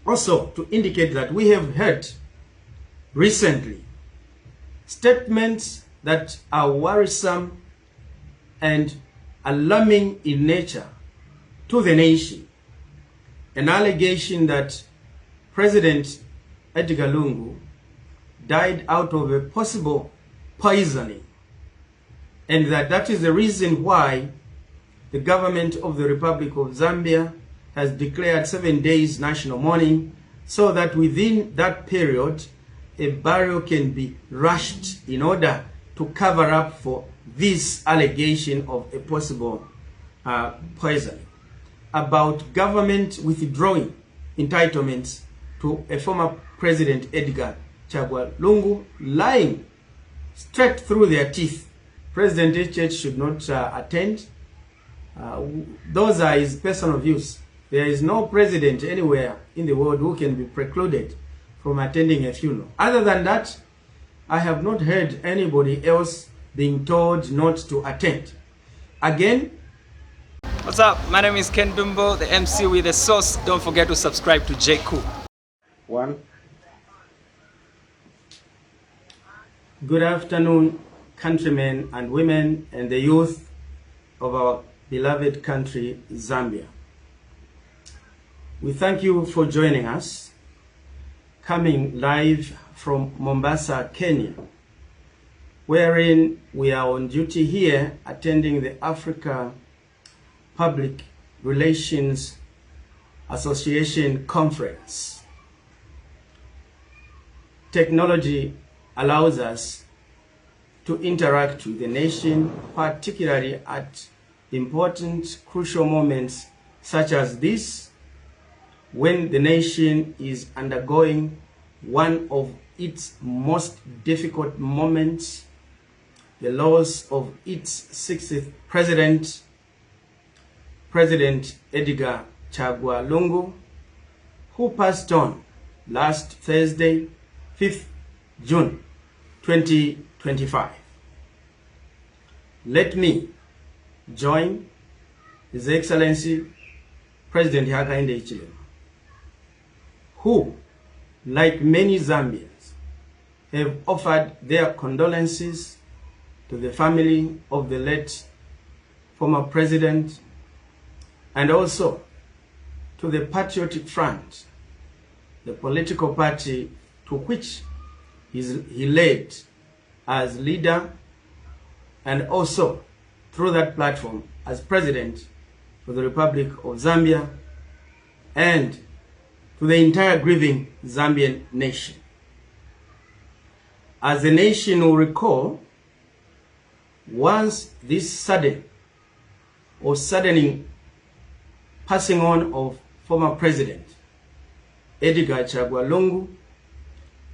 Also, to indicate that we have heard recently statements that are worrisome and alarming in nature to the nation. An allegation that President Edgar Lungu died out of a possible poisoning, and that is the reason why the government of the Republic of Zambia has declared 7 days national mourning, so that within that period a burial can be rushed in order to cover up for this allegation of a possible poisoning, about government withdrawing entitlements to a former President Edgar Chagwa Lungu, lying straight through their teeth. President HH should not attend. Those are his personal views. There is no president anywhere in the world who can be precluded from attending a funeral. Other than that, I have not heard anybody else being told not to attend. Again, what's up? My name is Ken Dumbo, the MC with the sauce. Don't forget to subscribe to JQ. One. Good afternoon, countrymen and women and the youth of our beloved country, Zambia. We thank you for joining us, coming live from Mombasa, Kenya, wherein we are on duty here attending the Africa Public Relations Association Conference. Technology allows us to interact with the nation, particularly at important, crucial moments such as this, when the nation is undergoing one of its most difficult moments, the loss of its 60th president, President Edgar Chagwa Lungu, who passed on last Thursday, 5th June 2025. Let me join His Excellency President Hakainde Hichilema, who, like many Zambians, have offered their condolences to the family of the late former president, and also to the Patriotic Front, the political party to which he led as leader, and also through that platform as president for the Republic of Zambia, and to the entire grieving Zambian nation. As the nation will recall, once this sudden or saddening passing on of former President Edgar Chagwa Lungu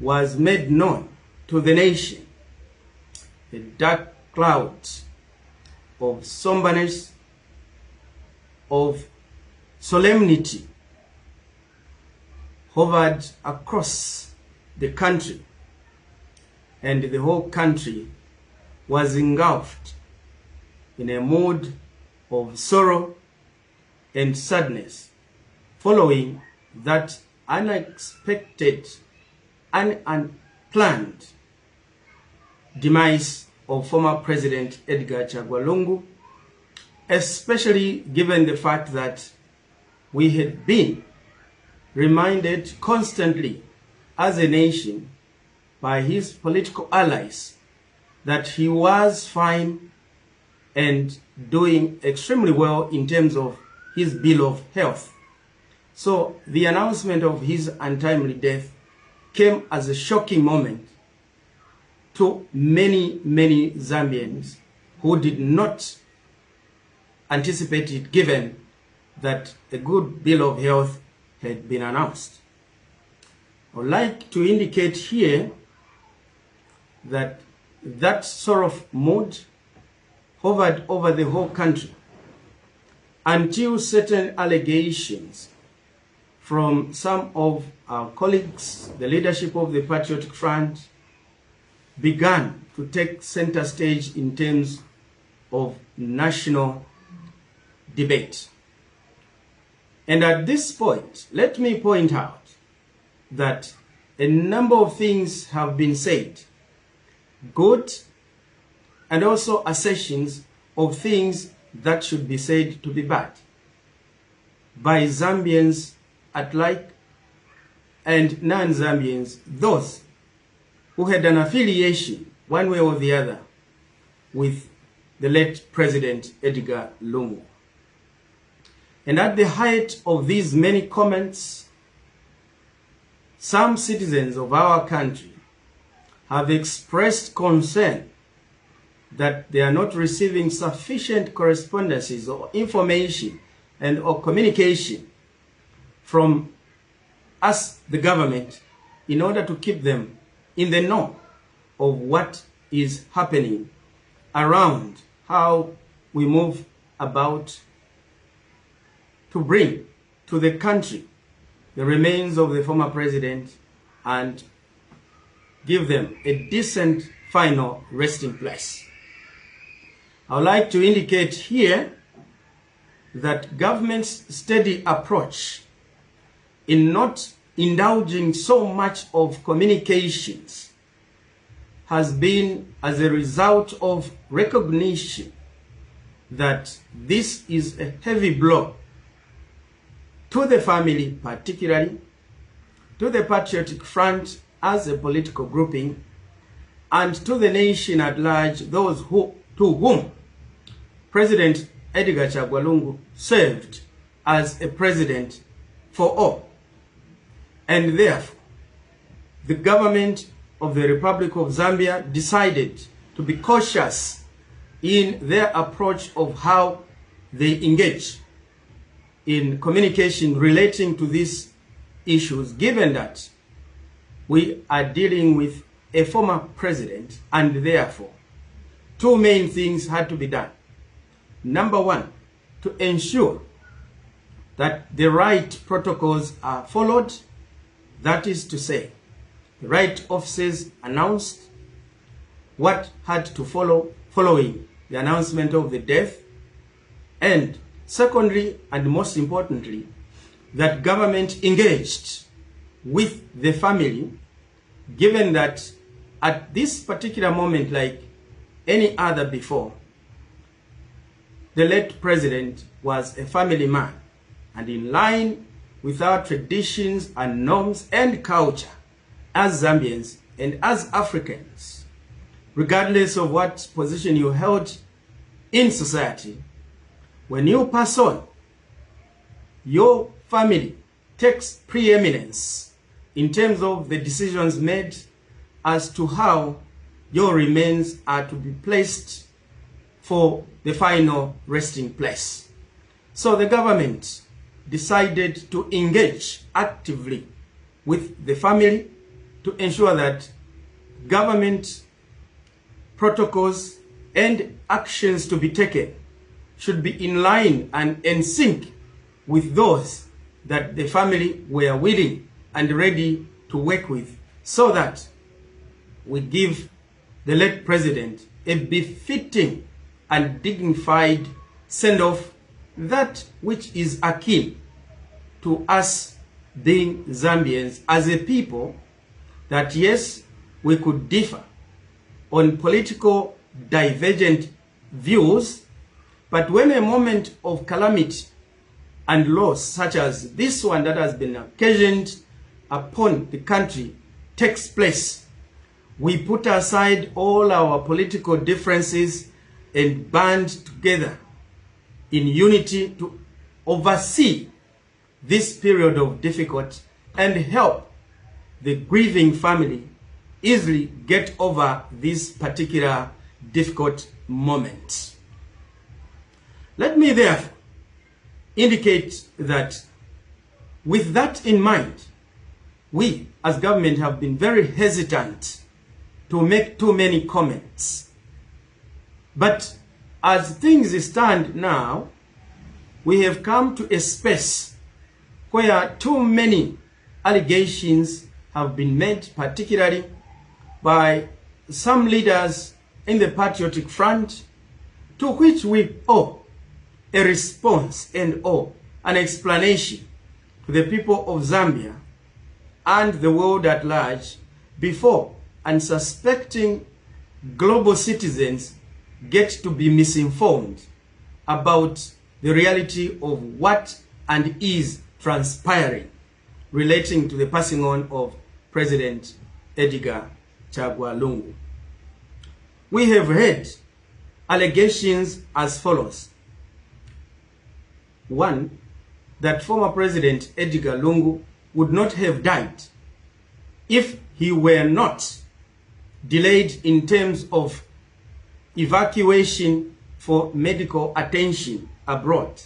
was made known to the nation, a dark cloud of somberness, of solemnity hovered across the country, and the whole country was engulfed in a mood of sorrow and sadness following that unexpected and unplanned demise of former President Edgar Chagwa Lungu, especially given the fact that we had been reminded constantly as a nation by his political allies that he was fine and doing extremely well in terms of his bill of health. So the announcement of his untimely death came as a shocking moment to many, many Zambians who did not anticipate it, given that a good bill of health had been announced. I would like to indicate here that that sort of mood hovered over the whole country until certain allegations from some of our colleagues, the leadership of the Patriotic Front, began to take center stage in terms of national debate. And at this point, let me point out that a number of things have been said, good and also assertions of things that should be said to be bad, by Zambians at like and non-Zambians, those who had an affiliation one way or the other with the late President Edgar Lungu. And at the height of these many comments, some citizens of our country have expressed concern that they are not receiving sufficient correspondences or information and or communication from us, the government, in order to keep them in the know of what is happening around how we move about to bring to the country the remains of the former president and give them a decent final resting place. I would like to indicate here that government's steady approach in not indulging so much of communications has been as a result of recognition that this is a heavy blow to the family, particularly to the Patriotic Front as a political grouping, and to the nation at large, those to whom President Edgar Chagwa served as a president for all. And therefore, the government of the Republic of Zambia decided to be cautious in their approach of how they engage in communication relating to these issues, given that we are dealing with a former president, and therefore two main things had to be done. Number one, to ensure that the right protocols are followed. That is to say, the right officers announced what had to follow following the announcement of the death. And secondly, and most importantly, that government engaged with the family, given that at this particular moment, like any other before, the late president was a family man, and in line with our traditions and norms and culture as Zambians and as Africans, regardless of what position you held in society, when you pass on, your family takes preeminence in terms of the decisions made as to how your remains are to be placed for the final resting place. So the government decided to engage actively with the family to ensure that government protocols and actions to be taken should be in line and in sync with those that the family were willing and ready to work with, so that we give the late president a befitting and dignified send-off, that which is akin to us being Zambians as a people, that yes, we could differ on political divergent views, but when a moment of calamity and loss such as this one that has been occasioned upon the country takes place, we put aside all our political differences and band together in unity to oversee this period of difficulty and help the grieving family easily get over this particular difficult moment. Let me therefore indicate that with that in mind, we as government have been very hesitant to make too many comments. But as things stand now, we have come to a space where too many allegations have been made, particularly by some leaders in the Patriotic Front, to which we owe a response and owe an explanation to the people of Zambia and the world at large before unsuspecting global citizens get to be misinformed about the reality of what and is transpiring relating to the passing on of President Edgar Chagwa Lungu. We have heard allegations as follows. 1. That former President Edgar Lungu would not have died if he were not delayed in terms of evacuation for medical attention abroad.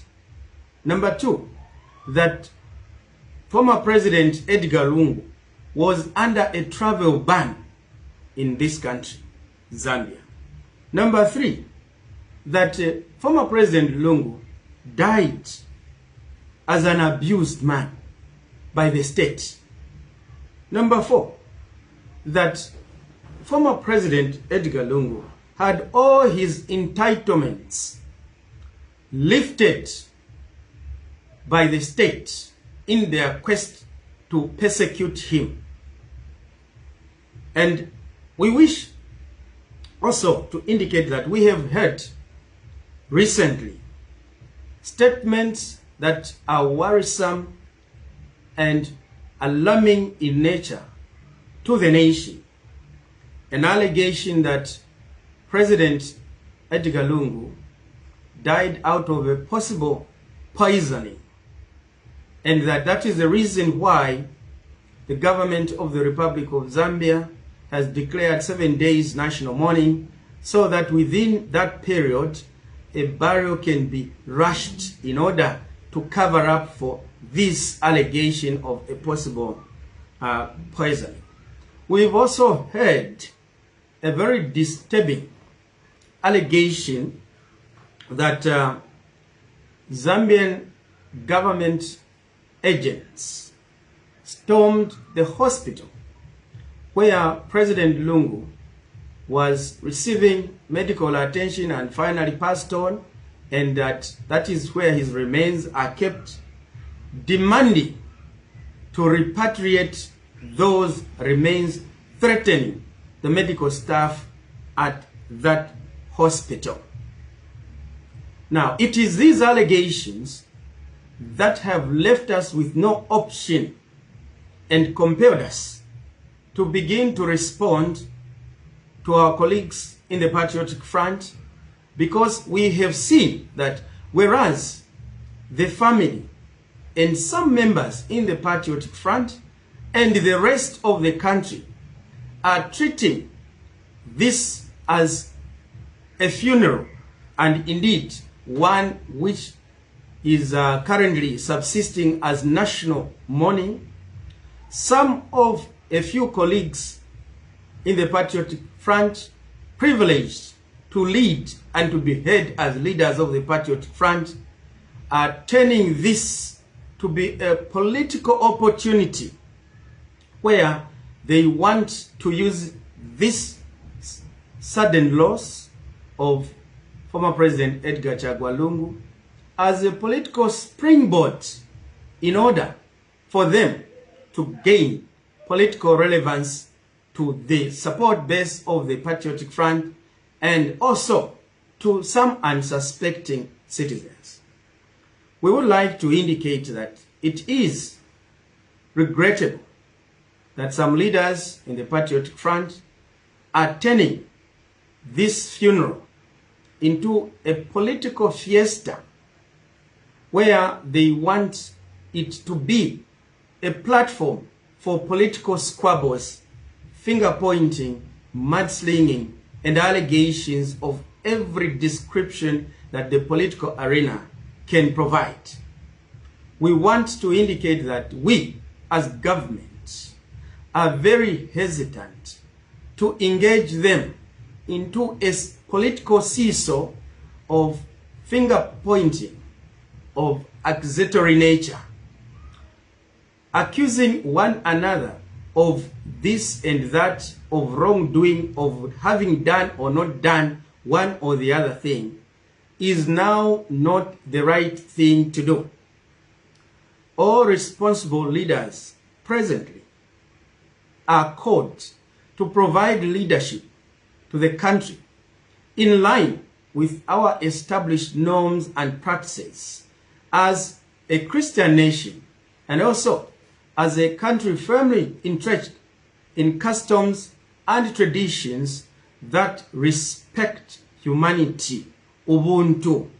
Number 2, that former President Edgar Lungu was under a travel ban in this country, Zambia. Number 3, that former President Lungu died as an abused man by the state. Number 4, that former President Edgar Lungu had all his entitlements lifted by the state in their quest to persecute him. And we wish also to indicate that we have heard recently statements that are worrisome and alarming in nature to the nation. An allegation that President Edgar Lungu died out of a possible poisoning, and that is the reason why the government of the Republic of Zambia has declared 7 days national mourning, so that within that period a burial can be rushed in order to cover up for this allegation of a possible poisoning. We've also heard a very disturbing allegation that Zambian government agents stormed the hospital where President Lungu was receiving medical attention and finally passed on, and that is where his remains are kept, demanding to repatriate those remains, threatening the medical staff at that hospital. Now, it is these allegations that have left us with no option and compelled us to begin to respond to our colleagues in the Patriotic Front, because we have seen that whereas the family and some members in the Patriotic Front and the rest of the country are treating this as a funeral, and indeed one which is currently subsisting as national mourning, some of a few colleagues in the Patriotic Front, privileged to lead and to be heard as leaders of the Patriotic Front, are turning this to be a political opportunity where they want to use this sudden loss of former President Edgar Chagwa Lungu as a political springboard in order for them to gain political relevance to the support base of the Patriotic Front and also to some unsuspecting citizens. We would like to indicate that it is regrettable that some leaders in the Patriotic Front are turning this funeral into a political fiesta where they want it to be a platform for political squabbles, finger-pointing, mudslinging, and allegations of every description that the political arena can provide. We want to indicate that we, as government, are very hesitant to engage them into a political seesaw of finger-pointing, of accusatory nature, accusing one another of this and that, of wrongdoing, of having done or not done one or the other thing, is now not the right thing to do. All responsible leaders presently are called to provide leadership to the country in line with our established norms and practices as a Christian nation, and also as a country firmly entrenched in customs and traditions that respect humanity, Ubuntu.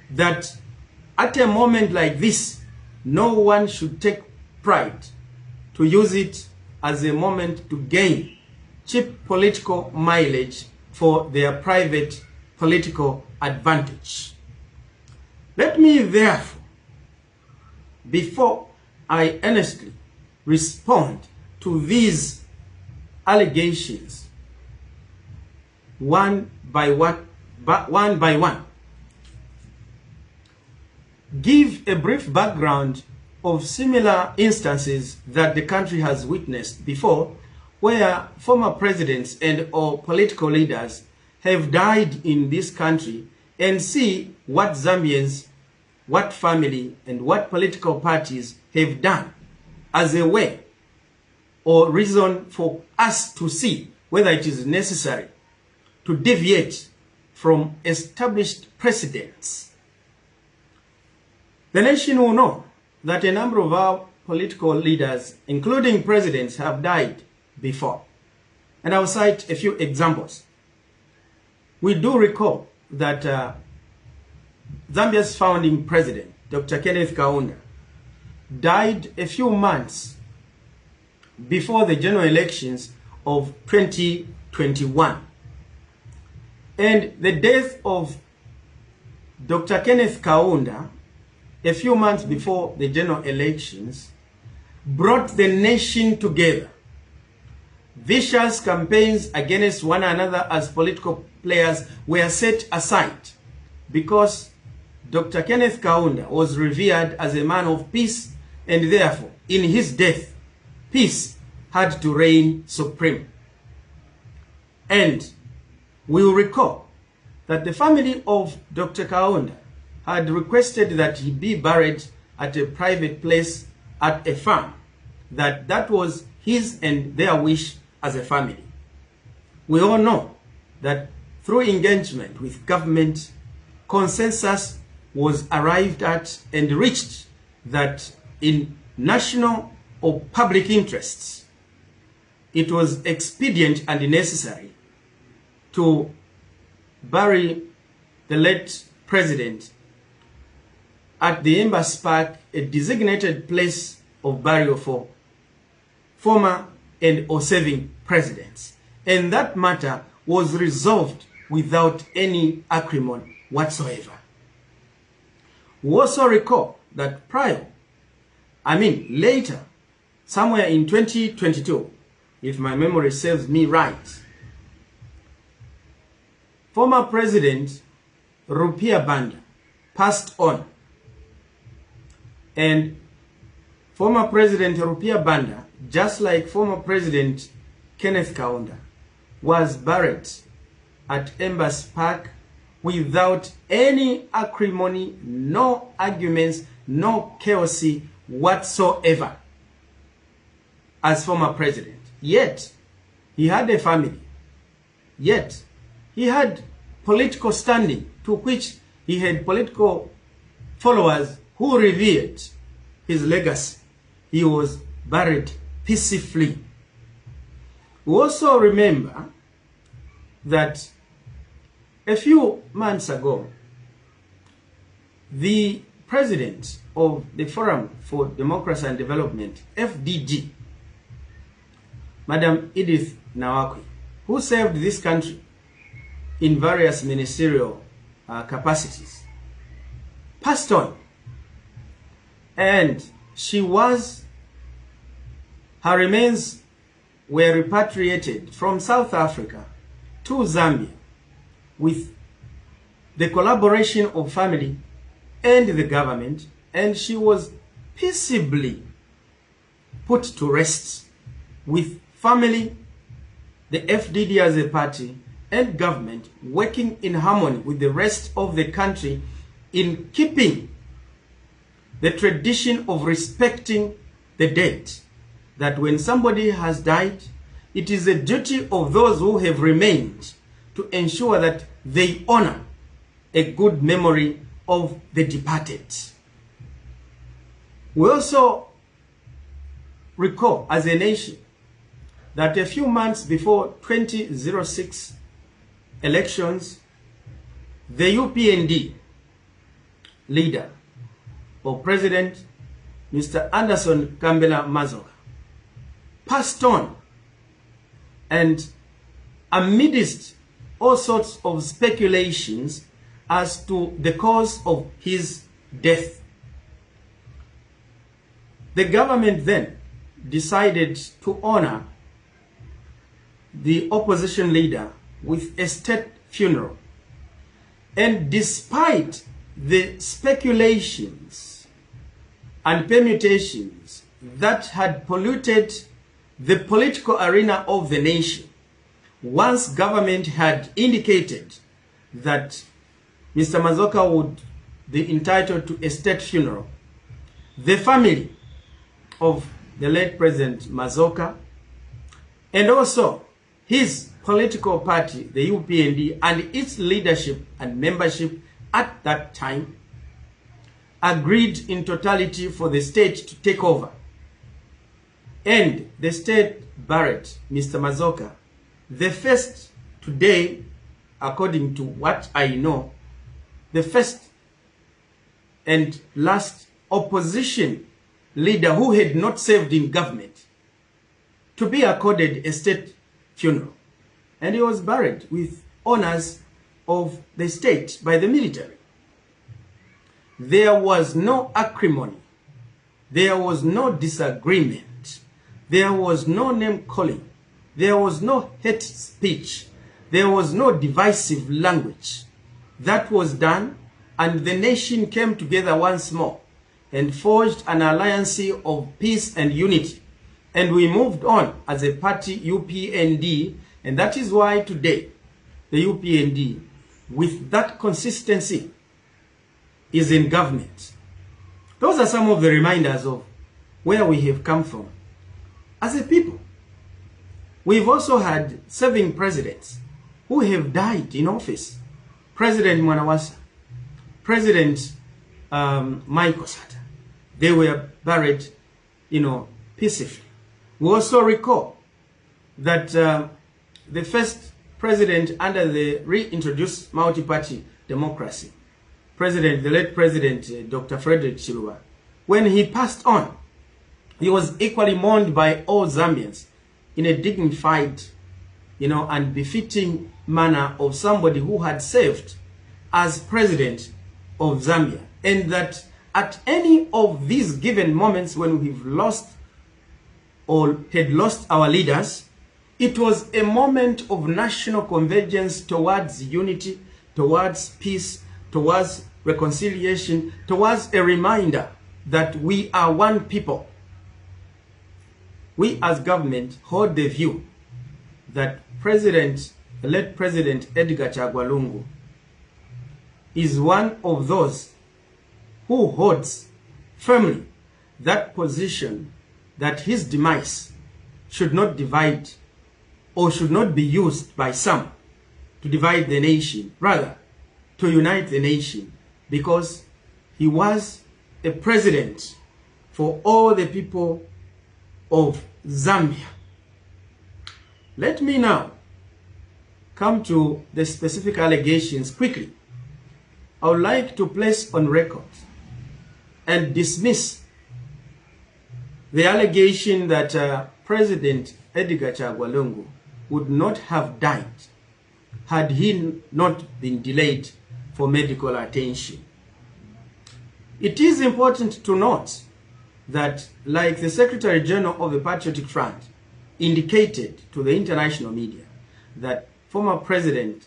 That at a moment like this, no one should take pride to use it as a moment to gain cheap political mileage for their private political advantage. Let me therefore, before I earnestly respond to these allegations one by one, give a brief background of similar instances that the country has witnessed before, where former presidents and or political leaders have died in this country, and see what Zambians, what family, and what political parties have done as a way or reason for us to see whether it is necessary to deviate from established precedents. The nation will know that a number of our political leaders, including presidents, have died before. And I'll cite a few examples. We do recall that Zambia's founding president, Dr. Kenneth Kaunda, died a few months before the general elections of 2021. And the death of Dr. Kenneth Kaunda, a few months before the general elections, brought the nation together. Vicious campaigns against one another as political players were set aside because Dr. Kenneth Kaunda was revered as a man of peace, and therefore, in his death, peace had to reign supreme. And we will recall that the family of Dr. Kaunda had requested that he be buried at a private place at a farm, that was his and their wish as a family. We all know that through engagement with government, consensus was arrived at and reached that in national or public interests, it was expedient and necessary to bury the late president at the Embassy Park, a designated place of burial for former and or serving presidents. And that matter was resolved without any acrimony whatsoever. We also recall that later, somewhere in 2022, if my memory serves me right, former President Rupia Banda passed on. And former President Rupia Banda, just like former President Kenneth Kaunda, was buried at Embassy Park without any acrimony, no arguments, no chaos whatsoever as former president. Yet, he had a family. Yet, he had political standing to which he had political followers who revered his legacy. He was buried peacefully. We also remember that a few months ago, the president of the Forum for Democracy and Development, FDD, Madam Edith Nawakwi, who served this country in various ministerial capacities, passed on. And her remains were repatriated from South Africa to Zambia with the collaboration of family and the government, and she was peaceably put to rest with family, the FDD as a party, and government working in harmony with the rest of the country in keeping the tradition of respecting the dead that when somebody has died, it is the duty of those who have remained to ensure that they honor a good memory of the departed. We also recall as a nation that a few months before 2006 elections, the UPND leader or president, Mr. Anderson Kambela Mazoka, passed on, and amidst all sorts of speculations as to the cause of his death, the government then decided to honor the opposition leader with a state funeral. And despite the speculations and permutations that had polluted the political arena of the nation, once government had indicated that Mr. Mazoka would be entitled to a state funeral, the family of the late President Mazoka and also his political party, the UPND, and its leadership and membership at that time agreed in totality for the state to take over. And the state buried Mr. Mazoka. The first today, according to what I know, the first and last opposition leader who had not served in government to be accorded a state funeral. And he was buried with honors of the state by the military. There was no acrimony. There was no disagreement. There was no name calling. There was no hate speech. There was no divisive language. That was done, and the nation came together once more and forged an alliance of peace and unity. And we moved on as a party, UPND, and that is why today the UPND, with that consistency, is in government. Those are some of the reminders of where we have come from as a people. We've also had serving presidents who have died in office. President Mwanawasa, President Michael Sata, they were buried, peacefully. We also recall that the first president under the reintroduced multi-party democracy, the late President Dr. Frederick Chiluba, when he passed on, he was equally mourned by all Zambians in a dignified, and befitting manner of somebody who had served as president of Zambia. And that at any of these given moments when we've lost or had lost our leaders, it was a moment of national convergence towards unity, towards peace, towards reconciliation, towards a reminder that we are one people. We as government hold the view that the late President Edgar Chagwa Lungu is one of those who holds firmly that position that his demise should not divide or should not be used by some to divide the nation, rather to unite the nation, because he was a president for all the people of Zambia. Let me now come to the specific allegations quickly. I would like to place on record and dismiss the allegation that President Edgar Chagwa Lungu would not have died had he not been delayed for medical attention. It is important to note that, like the Secretary General of the Patriotic Front indicated to the international media, that former President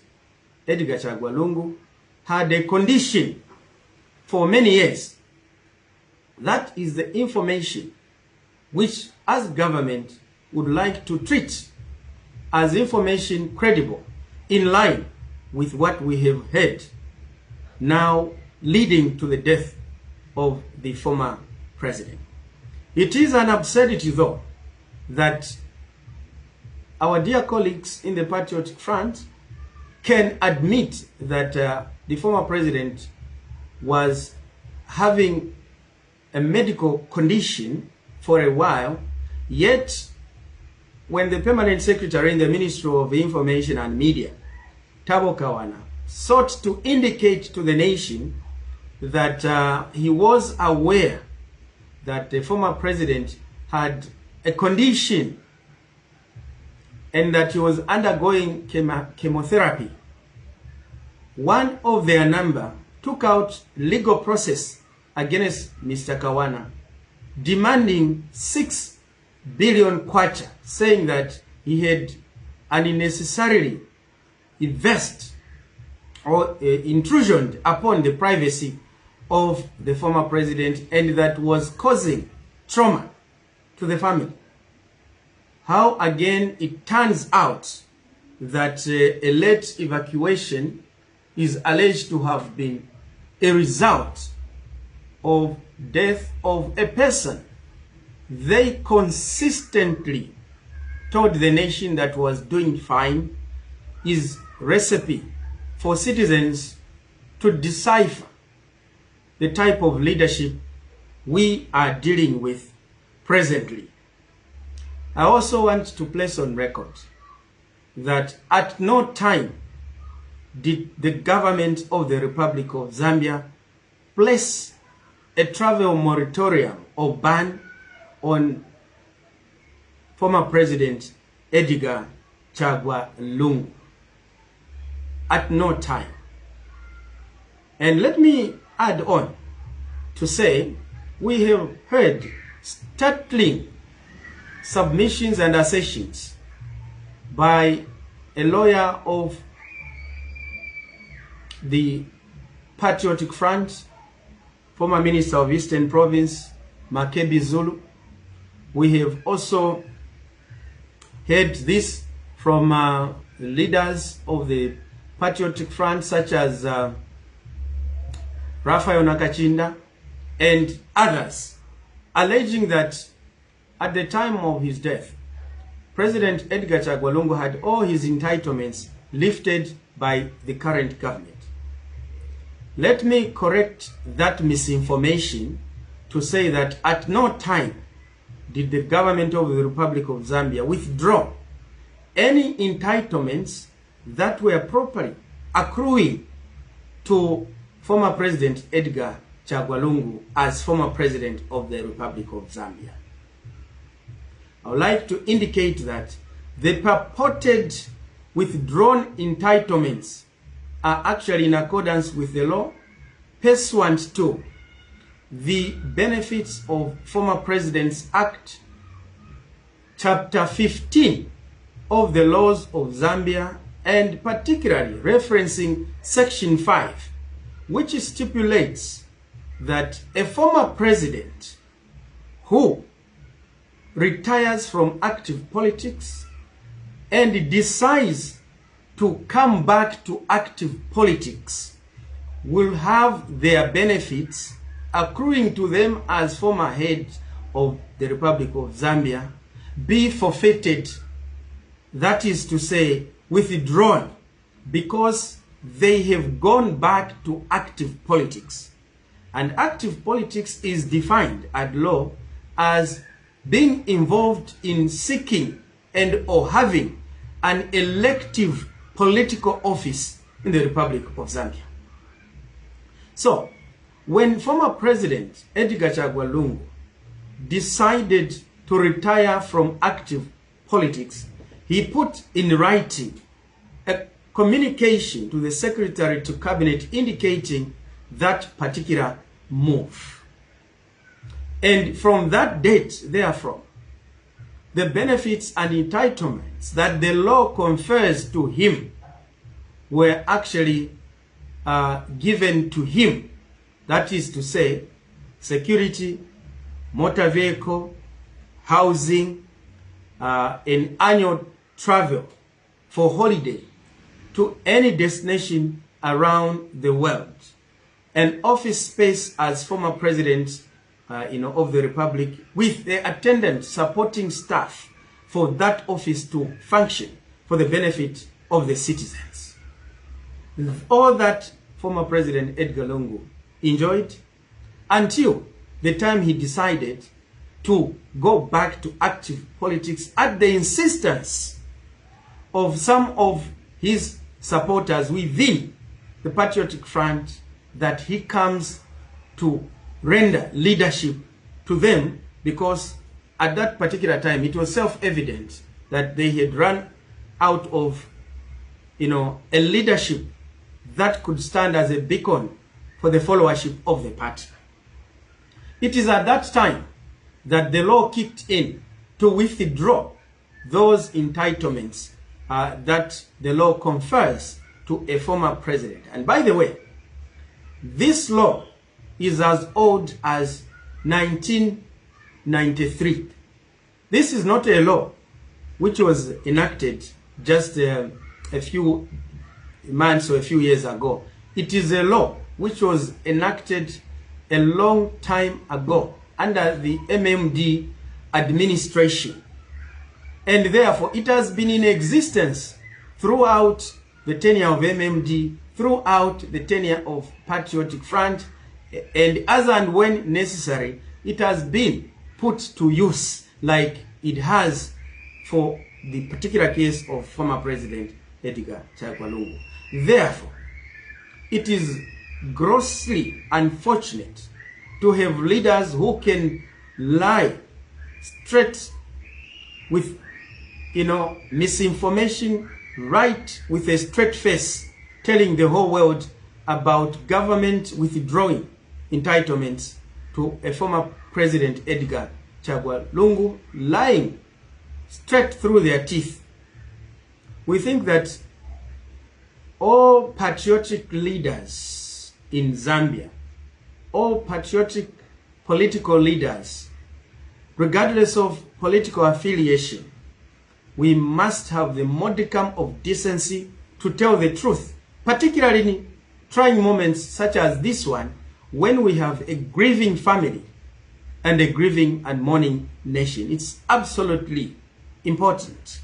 Edgar Chagwa Lungu had a condition for many years. That is the information which, as government, would like to treat as information credible, in line with what we have heard, now leading to the death of the former president. It is an absurdity, though, that our dear colleagues in the Patriotic Front can admit that the former president was having a medical condition for a while, yet when the permanent secretary in the Ministry of Information and Media, Tabo Kawana, sought to indicate to the nation that he was aware that the former president had a condition and that he was undergoing chemotherapy, one of their number took out legal process against Mr. Kawana, demanding 6 billion kwacha, saying that he had unnecessarily invest or intrusion upon the privacy of the former president, and that was causing trauma to the family. How again it turns out that a late evacuation is alleged to have been a result of death of a person they consistently told the nation that was doing fine, is recipe for citizens to decipher the type of leadership we are dealing with presently. I also want to place on record that at no time did the government of the Republic of Zambia place a travel moratorium or ban on former President Edgar Chagwa Lungu. At no time. And let me add on to say we have heard startling submissions and assertions by a lawyer of the Patriotic Front, former Minister of Eastern Province, Makebi Zulu. We have also heard this from leaders of the Patriotic Front, such as Raphael Nakachinda and others, alleging that at the time of his death, President Edgar Chagwa Lungu had all his entitlements lifted by the current government. Let me correct that misinformation to say that at no time did the government of the Republic of Zambia withdraw any entitlements that were properly accruing to former President Edgar Chagwa Lungu as former President of the Republic of Zambia. I would like to indicate that the purported withdrawn entitlements are actually in accordance with the law, pursuant to the Benefits of Former Presidents Act, Chapter 15 of the laws of Zambia, and particularly referencing Section 5, which stipulates that a former president who retires from active politics and decides to come back to active politics will have their benefits accruing to them as former head of the Republic of Zambia be forfeited, that is to say, withdrawn, because they have gone back to active politics. And active politics is defined at law as being involved in seeking and or having an elective political office in the Republic of Zambia. So, when former President Edgar Chagwa Lungu decided to retire from active politics, he put in writing a communication to the Secretary to Cabinet indicating that particular move. And from that date, therefore, the benefits and entitlements that the law confers to him were actually given to him. That is to say, security, motor vehicle, housing, an annual travel for holiday to any destination around the world, an office space as former president of the Republic with the attendant supporting staff for that office to function for the benefit of the citizens. All that former President Edgar Lungu enjoyed until the time he decided to go back to active politics at the insistence of some of his supporters within the Patriotic Front, that he comes to render leadership to them, because at that particular time it was self-evident that they had run out of, a leadership that could stand as a beacon for the followership of the party. It is at that time that the law kicked in to withdraw those entitlements that the law confers to a former president. And by the way, this law is as old as 1993. This is not a law which was enacted just a few months or a few years ago. It is a law which was enacted a long time ago under the MMD administration. And therefore, it has been in existence throughout the tenure of MMD, throughout the tenure of Patriotic Front, and as and when necessary, it has been put to use, like it has for the particular case of former President Edgar Lungu. Therefore, it is grossly unfortunate to have leaders who can lie straight with, misinformation, right with a straight face, telling the whole world about government withdrawing entitlements to a former President Edgar Lungu, lying straight through their teeth. We think that all patriotic leaders in Zambia, all patriotic political leaders, regardless of political affiliation, we must have the modicum of decency to tell the truth, particularly in trying moments such as this one, when we have a grieving family and a grieving and mourning nation. It's absolutely important.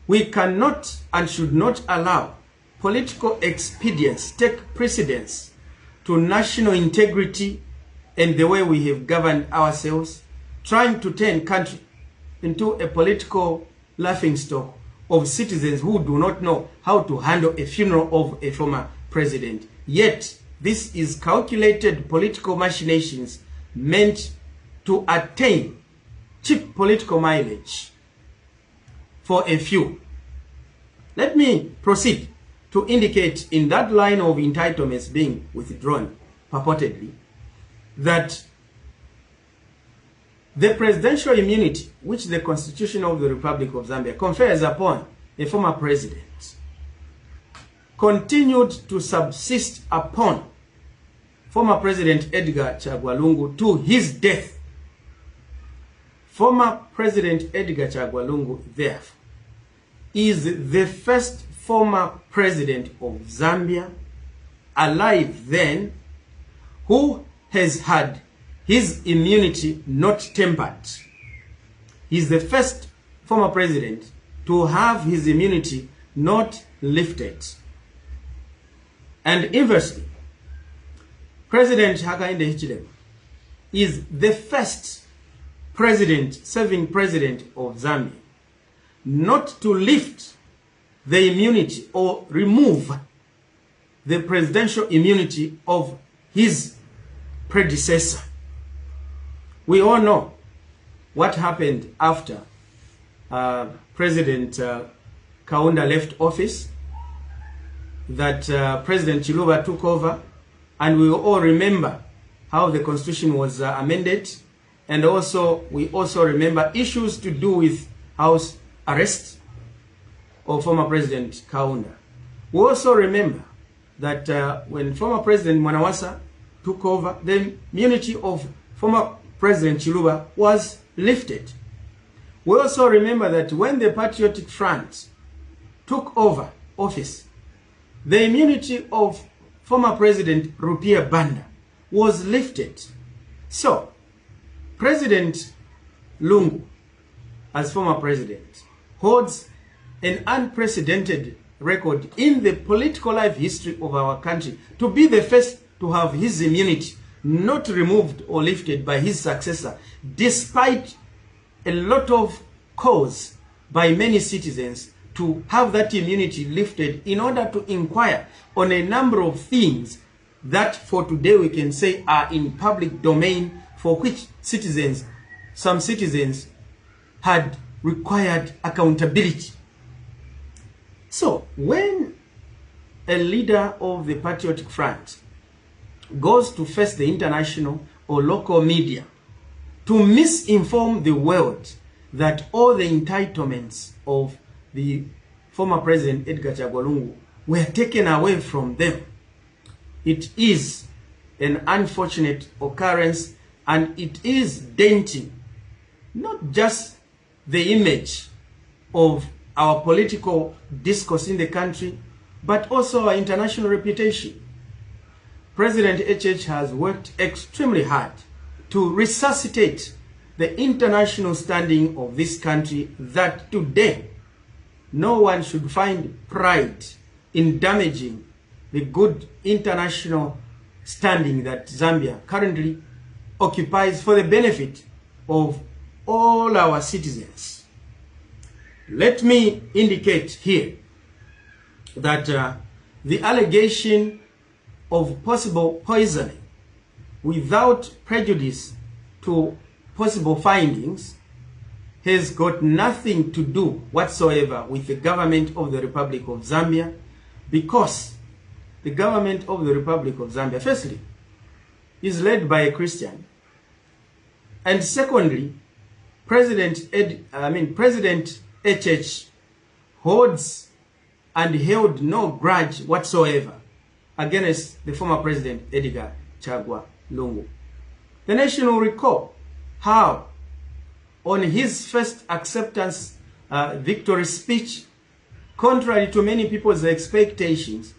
We cannot and should not allow political expedience take precedence to national integrity and the way we have governed ourselves, trying to turn country into a political laughingstock of citizens who do not know how to handle a funeral of a former president. Yet, this is calculated political machinations meant to attain cheap political mileage for a few. Let me proceed to indicate in that line of entitlements being withdrawn, purportedly, that the presidential immunity which the Constitution of the Republic of Zambia confers upon a former president continued to subsist upon former President Edgar Lungu to his death. Former President Edgar Lungu, therefore, is the first former president of Zambia, alive then, who has had his immunity not tempered. He's the first former president to have his immunity not lifted. And inversely, President Hakainde Hichilema is the first president, serving president of Zambia, not to lift the immunity or remove the presidential immunity of his predecessor. We all know what happened after President Kaunda left office, that President Chiluba took over, and we all remember how the constitution was amended, and we also remember issues to do with house arrest of former President Kaunda. We also remember that when former President Mwanawasa took over, the immunity of former President Chiluba was lifted. We also remember that when the Patriotic Front took over office, the immunity of former President Rupia Banda was lifted. So, President Lungu as former president, holds an unprecedented record in the political life history of our country to be the first to have his immunity not removed or lifted by his successor, despite a lot of calls by many citizens to have that immunity lifted in order to inquire on a number of things that for today we can say are in public domain, for which some citizens had required accountability. So when a leader of the Patriotic Front goes to face the international or local media to misinform the world that all the entitlements of the former President Edgar Chagwa Lungu were taken away from them, it is an unfortunate occurrence, and it is denting not just the image of our political discourse in the country, but also our international reputation. President HH has worked extremely hard to resuscitate the international standing of this country, that today no one should find pride in damaging the good international standing that Zambia currently occupies for the benefit of all our citizens. Let me indicate here that the allegation of possible poisoning without prejudice to possible findings has got nothing to do whatsoever with the government of the Republic of Zambia, because the government of the Republic of Zambia, firstly, is led by a Christian, and secondly, President HH holds and held no grudge whatsoever against the former President Edgar Chagwa Lungu. The nation will recall how on his first acceptance victory speech, contrary to many people's expectations,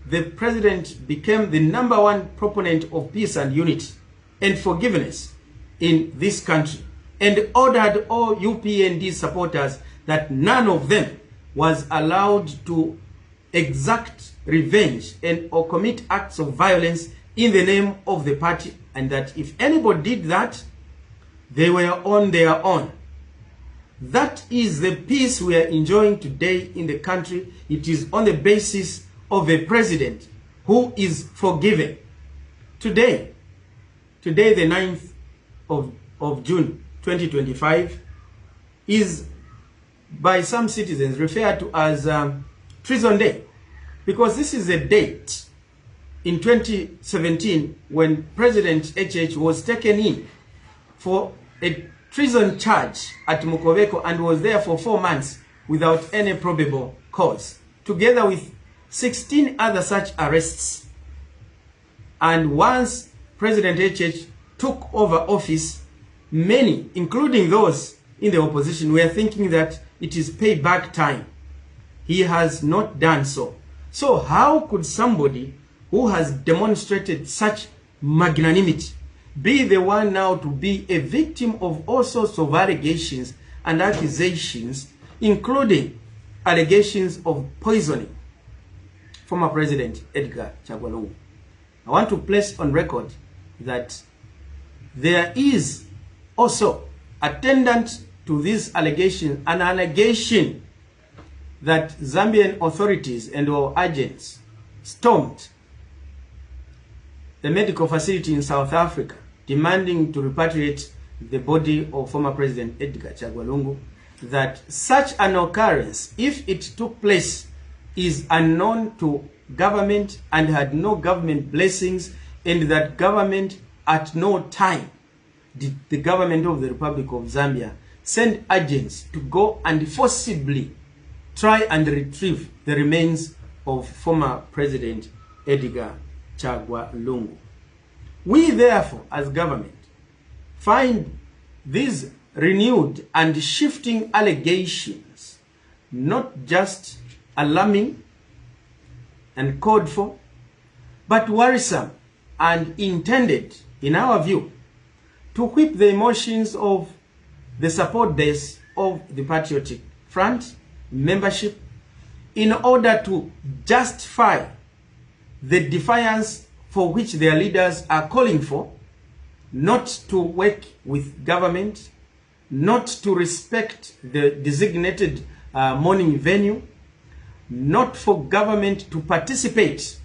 the president became the #1 proponent of peace and unity and forgiveness in this country, and ordered all UPND supporters that none of them was allowed to exact revenge and or commit acts of violence in the name of the party, and that if anybody did that, they were on their own. That is the peace we are enjoying today in the country. It is on the basis of a president who is forgiving. Today, the 9th of June 2025, is by some citizens referred to as Treason Day, because this is a date in 2017 when President HH was taken in for a treason charge at Mukoveko and was there for 4 months without any probable cause, together with 16 other such arrests. And once President HH took over office, many, including those in the opposition, were thinking that it is payback time. He has not done so. So how could somebody who has demonstrated such magnanimity be the one now to be a victim of all sorts of allegations and accusations, including allegations of poisoning former President Edgar Chagwa Lungu? I want to place on record that there is also attendant to this allegation an allegation that Zambian authorities and or agents stormed the medical facility in South Africa, demanding to repatriate the body of former President Edgar Chagwa Lungu. That such an occurrence, if it took place, is unknown to government and had no government blessings, and that government at no time did the government of the Republic of Zambia send agents to go and forcibly try and retrieve the remains of former President Edgar Chagwa Lungu. We therefore, as government, find these renewed and shifting allegations not just alarming and called for, but worrisome and intended, in our view, to whip the emotions of the support base of the Patriotic Front membership in order to justify the defiance for which their leaders are calling for, not to work with government, not to respect the designated mourning venue, not for government to participate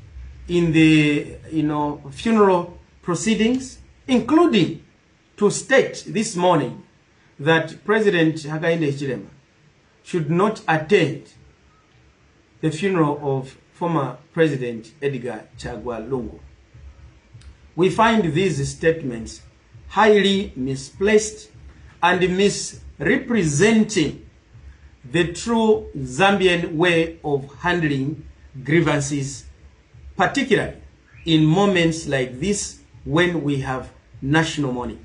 in the funeral proceedings, including to state this morning that President Hakainde Hichilema should not attend the funeral of former President Edgar Chagwa Lungu. We find these statements highly misplaced and misrepresenting the true Zambian way of handling grievances, particularly in moments like this when we have national mourning.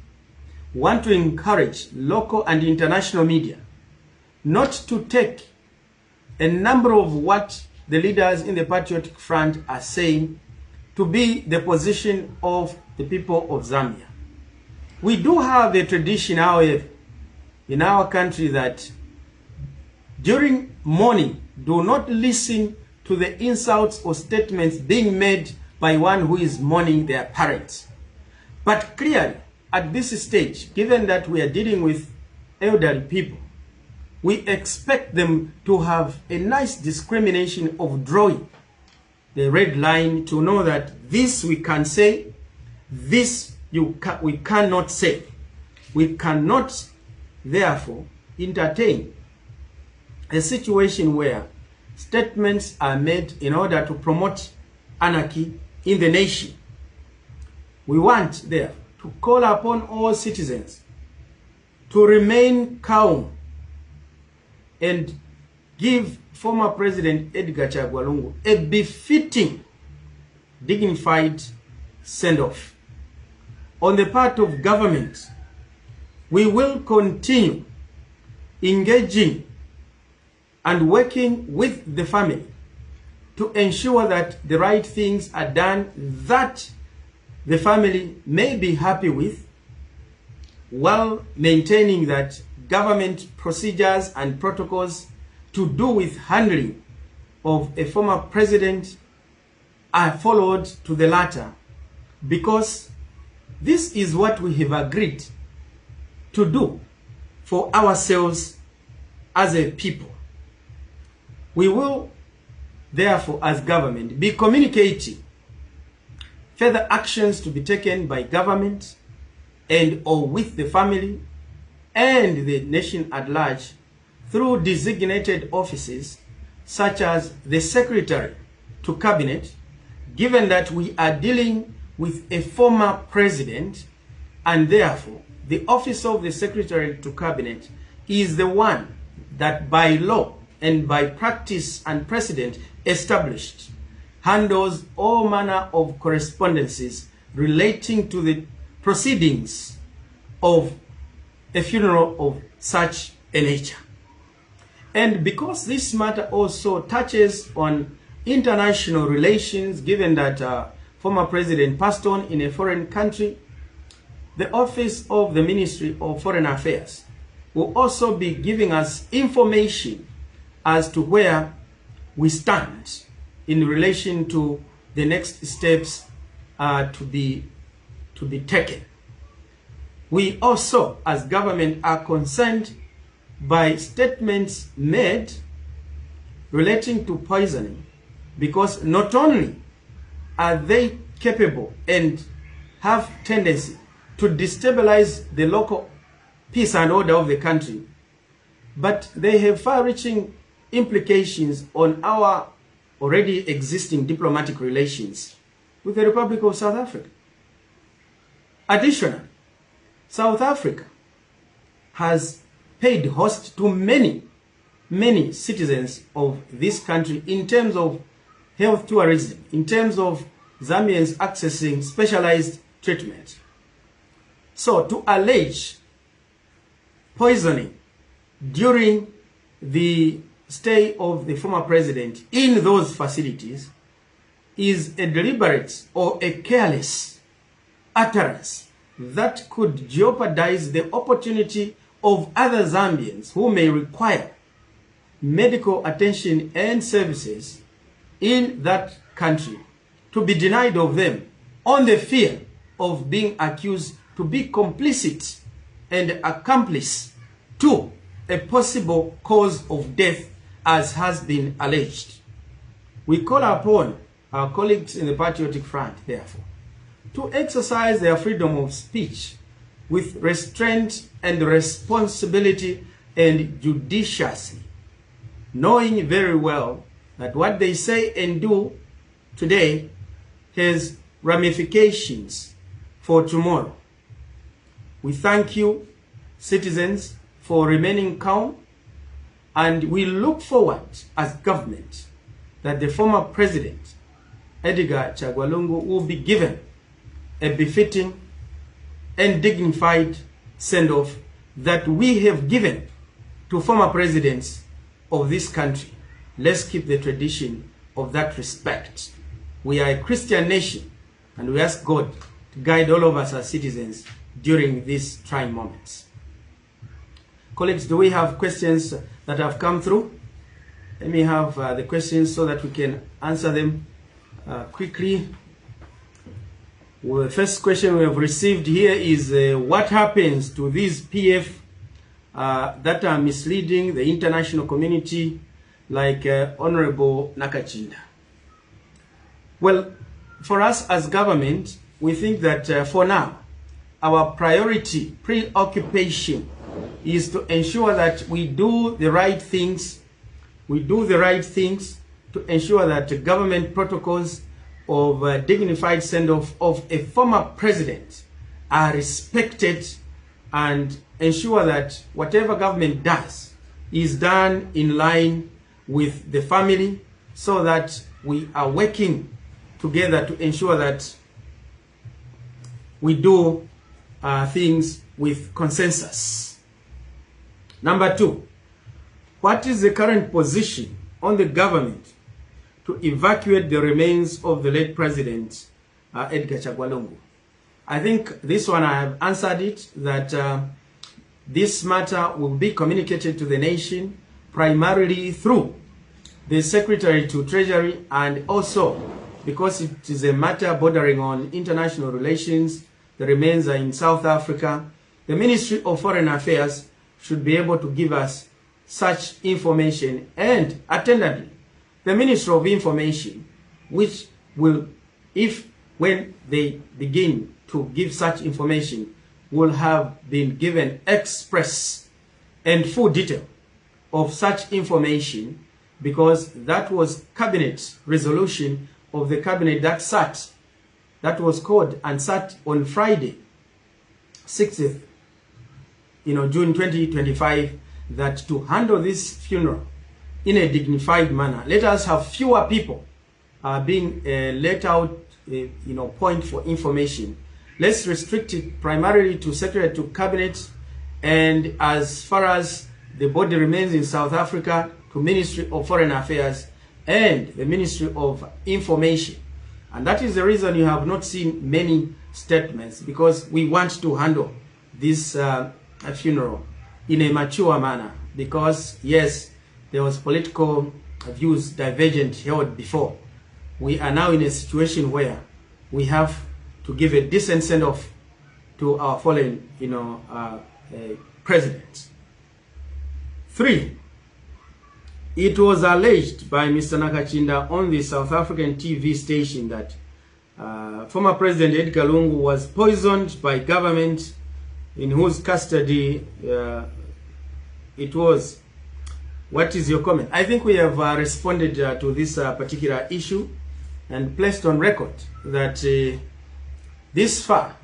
We want to encourage local and international media not to take a number of what the leaders in the Patriotic Front are saying to be the position of the people of Zambia. We do have a tradition, however, in our country that during mourning, do not listen to the insults or statements being made by one who is mourning their parents. But clearly, at this stage, given that we are dealing with elderly people, we expect them to have a nice discrimination of drawing the red line to know that this we can say, this we cannot say. We cannot, therefore, entertain a situation where statements are made in order to promote anarchy in the nation. We want, therefore, to call upon all citizens to remain calm and give former President Edgar Chagwa Lungu a befitting, dignified send-off. On the part of government, we will continue engaging and working with the family to ensure that the right things are done that the family may be happy with, while maintaining that government procedures and protocols to do with handling of a former president are followed to the latter, because this is what we have agreed to do for ourselves as a people. We will, therefore, as government, be communicating further actions to be taken by government and or with the family and the nation at large through designated offices such as the Secretary to Cabinet, given that we are dealing with a former president, and therefore the office of the Secretary to Cabinet is the one that by law and by practice and precedent established handles all manner of correspondences relating to the proceedings of a funeral of such a nature. And because this matter also touches on international relations, given that former president passed on in a foreign country, the office of the Ministry of Foreign Affairs will also be giving us information as to where we stand in relation to the next steps to be taken. We also, as government, are concerned by statements made relating to poisoning, because not only are they capable and have tendency to destabilize the local peace and order of the country, but they have far-reaching implications on our already existing diplomatic relations with the Republic of South Africa. Additionally, South Africa has paid host to many citizens of this country in terms of health tourism, in terms of Zambians accessing specialized treatment. So to allege poisoning during the stay of the former president in those facilities is a deliberate or a careless utterance that could jeopardize the opportunity of other Zambians who may require medical attention and services in that country to be denied of them on the fear of being accused to be complicit and accomplice to a possible cause of death as has been alleged. We call upon our colleagues in the Patriotic Front, therefore, to exercise their freedom of speech with restraint and responsibility and judiciously, knowing very well that what they say and do today has ramifications for tomorrow. We thank you, citizens, for remaining calm, and we look forward as government that the former president, Edgar Chagwa Lungu, will be given a befitting and dignified send-off that we have given to former presidents of this country. Let's keep the tradition of that respect. We are a Christian nation, and we ask God to guide all of us as citizens during these trying moments. Colleagues, do we have questions that have come through? Let me have the questions so that we can answer them quickly. Well, the first question we have received here is what happens to these PF that are misleading the international community, like Honorable Nakachinda? Well, for us as government, we think that for now, our priority, preoccupation, is to ensure that we do the right things. We do the right things to ensure that the government protocols of dignified send-off of a former president are respected, and ensure that whatever government does is done in line with the family, so that we are working together to ensure that we do things with consensus. Number two, what is the current position on the government to evacuate the remains of the late president, Edgar Chagwa Lungu? I think this one I have answered it, that this matter will be communicated to the nation primarily through the Secretary to Treasury, and also because it is a matter bordering on international relations, the remains are in South Africa, the Ministry of Foreign Affairs should be able to give us such information, and attendantly, the Ministry of Information, which will, when they begin to give such information, will have been given express and full detail of such information, because that was cabinet resolution of the cabinet that was called and sat on Friday, 6th, June 2025, that to handle this funeral in a dignified manner, let us have fewer people being let out, point for information. Let's restrict it primarily to Secretary to Cabinet, and as far as the body remains in South Africa, to Ministry of Foreign Affairs and the Ministry of Information. And that is the reason you have not seen many statements, because we want to handle this funeral in a mature manner, because yes, there was political views divergent held before. We are now in a situation where we have to give a decent send-off to our fallen, president. 3, it was alleged by Mr. Nakachinda on the South African TV station that former President Edgar Lungu was poisoned by government in whose custody it was. What is your comment? I think we have responded to this particular issue and placed on record that this far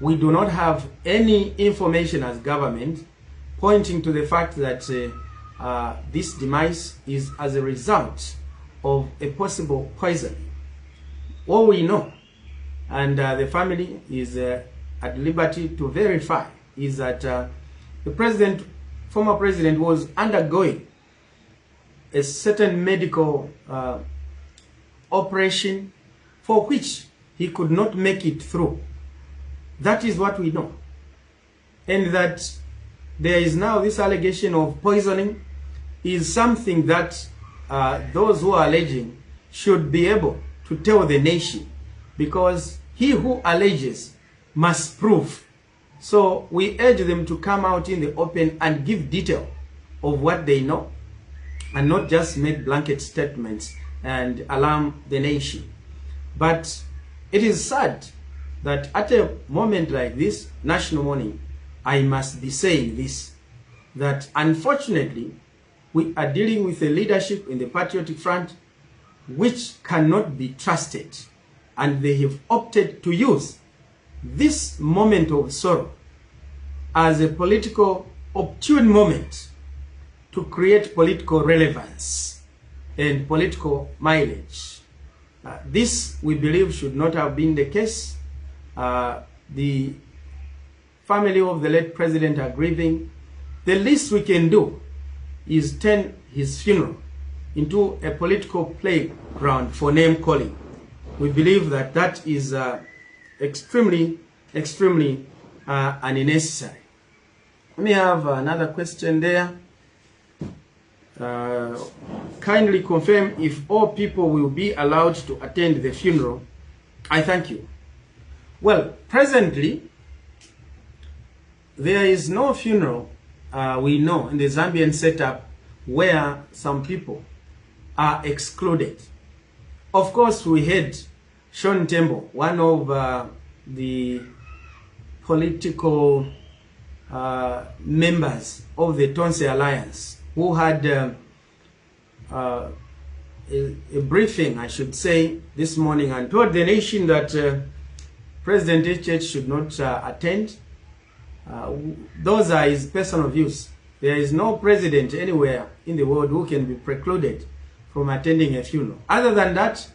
we do not have any information as government pointing to the fact that this demise is as a result of a possible poisoning. All we know, and the family is at liberty to verify, is that the former president was undergoing a certain medical operation for which he could not make it through. That is what we know. And that there is now this allegation of poisoning is something that those who are alleging should be able to tell the nation, because he who alleges must prove. So we urge them to come out in the open and give detail of what they know, and not just make blanket statements and alarm the nation. But it is sad that at a moment like this, National Morning, I must be saying this, that unfortunately, we are dealing with a leadership in the Patriotic Front which cannot be trusted, and they have opted to use this moment of sorrow as a political opportune moment to create political relevance and political mileage. This, we believe, should not have been the case. The family of the late president are grieving. The least we can do is turn his funeral into a political playground for name calling. We believe that that is extremely unnecessary. Let me have another question there. Kindly confirm if all people will be allowed to attend the funeral. I thank you. Well, presently, there is no funeral we know in the Zambian setup where some people are excluded. Of course, we had Sean Tembo, one of the political members of the Tonse Alliance, who had a briefing, I should say, this morning, and told the nation that President HH should not attend. Those are his personal views. There is no president anywhere in the world who can be precluded from attending a funeral. Other than that,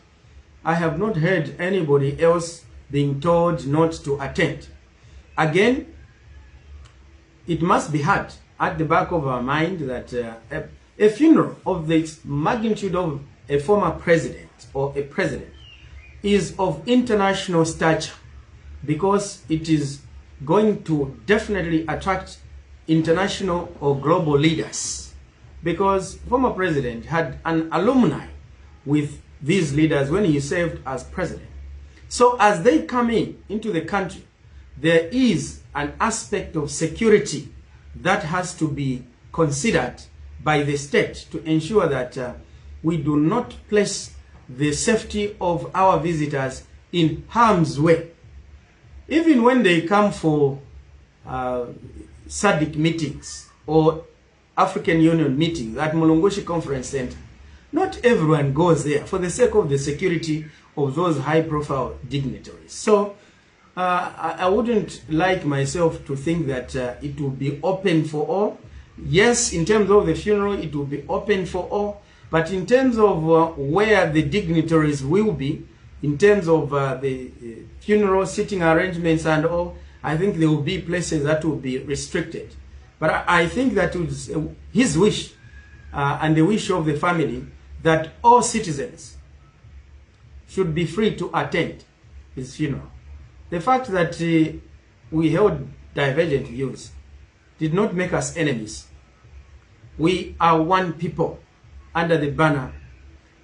I have not heard anybody else being told not to attend. Again, it must be had at the back of our mind that a funeral of the magnitude of a former president or a president is of international stature, because it is going to definitely attract international or global leaders, because former president had an alumni with these leaders when he served as president. So as they come into the country, there is an aspect of security that has to be considered by the state to ensure that we do not place the safety of our visitors in harm's way. Even when they come for SADC meetings or African Union meetings at Mulungushi Conference Center, not everyone goes there for the sake of the security of those high-profile dignitaries. So I wouldn't like myself to think that it will be open for all. Yes, in terms of the funeral, it will be open for all. But in terms of where the dignitaries will be, in terms of the funeral sitting arrangements and all, I think there will be places that will be restricted. But I think that it's his wish and the wish of the family that all citizens should be free to attend his funeral. The fact that we held divergent views did not make us enemies. We are one people under the banner,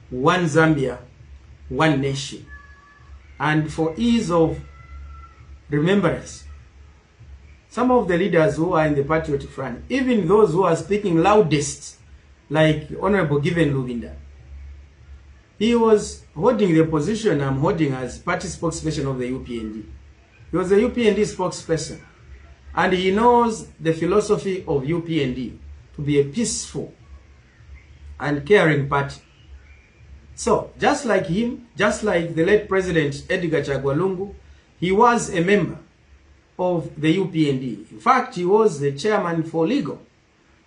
one Zambia, one nation. And for ease of remembrance, some of the leaders who are in the Patriotic Front, even those who are speaking loudest, like Honorable Given Lubinda, he was holding the position I'm holding as party spokesperson of the UPND. He was a UPND spokesperson, and he knows the philosophy of UPND to be a peaceful and caring party. So, just like him, just like the late President Edgar Chagwa Lungu, he was a member of the UPND. In fact, he was the chairman for legal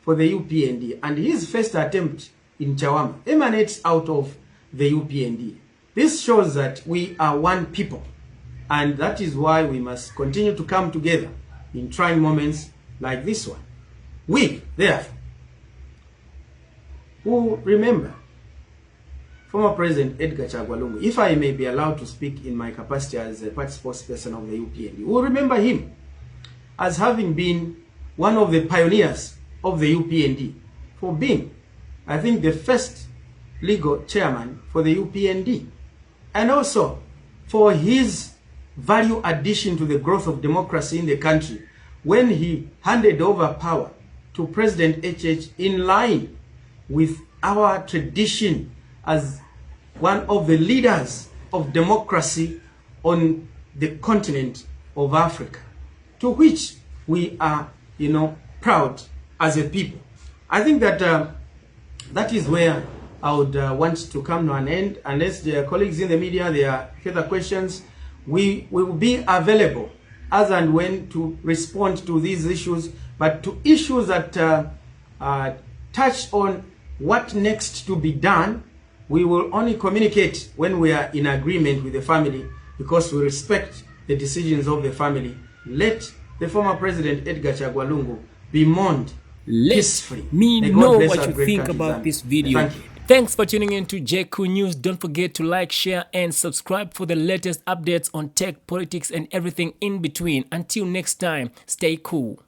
for the UPND, and his first attempt in Chawama emanates out of the UPND. This shows that we are one people, and that is why we must continue to come together in trying moments like this one. We, therefore, who remember former President Edgar Chagwa Lungu, if I may be allowed to speak in my capacity as a party spokesperson of the UPND, will remember him as having been one of the pioneers of the UPND, for being, I think, the first legal chairman for the UPND, and also for his value addition to the growth of democracy in the country when he handed over power to President HH in line with our tradition as one of the leaders of democracy on the continent of Africa, to which we are, proud as a people. I think that that is where I would want to come to an end. Unless the colleagues in the media, there are further questions, we will be available as and when to respond to these issues, but to issues that touch on what next to be done, we will only communicate when we are in agreement with the family, because we respect the decisions of the family. Let the former President Edgar Chagwa Lungu be mourned peacefully. Let me know what you think about this video. Thank you. Thanks for tuning in to JQ News. Don't forget to like, share, and subscribe for the latest updates on tech, politics, and everything in between. Until next time, stay cool.